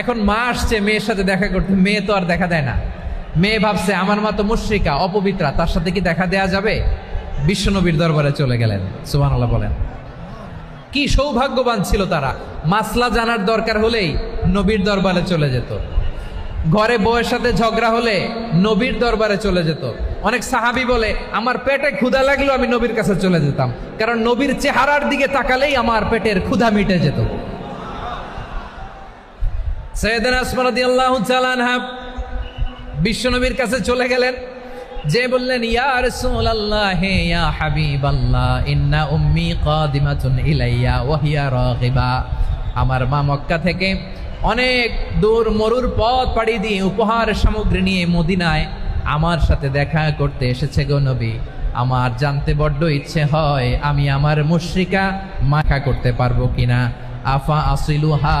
এখন মা আসছে মেয়ের সাথে দেখা করতে, মেয়ে তো আর দেখা দেয় না। মেয়ে ভাবছে আমার মা তো মুশরিকা, অপবিত্রা, তার সাথে কি দেখা দেয়া যাবে? বিশ্বনবীর দরবারে চলে গেলেন। সুবহানাল্লাহ বলেন। কি সৌভাগ্যবান ছিল তারা, মাসলা জানার দরকার হলেই নবীর দরবারে চলে যেত। ঘরে বউয়ের সাথে ঝগড়া হলে নবীর দরবারে চলে যেত। অনেক সাহাবী বলে আমার পেটে ক্ষুধা লাগলো আমি নবীর কাছে চলে যেতাম, কারণ নবীর চেহারার দিকে তাকালেই আমার পেটের ক্ষুধা মিটে যেত। সাইয়েদানা আসমা রাদিয়াল্লাহু তাআলা আনহা বিশ্বনবীর কাছে চলে গেলেন, যে বললেন ইয়া রাসূলুল্লাহ ইয়া হাবিবাল্লাহ ইন্না উম্মি কাদিমাতুন ইলাইয়া ওয়া হিয়া রাগিবা। আমার মা মক্কা থেকে অনেক দূর মরুর পথ পাড়ি দিয়ে উপহার সামগ্রী নিয়ে মদিনায় আমার সাথে দেখা করতে এসেছে গো নবী। আমার জানতে বড্ড ইচ্ছে হয় আমি আমার মুশরিকা মাখা করতে পারবো কিনা। আফা আসিলুহা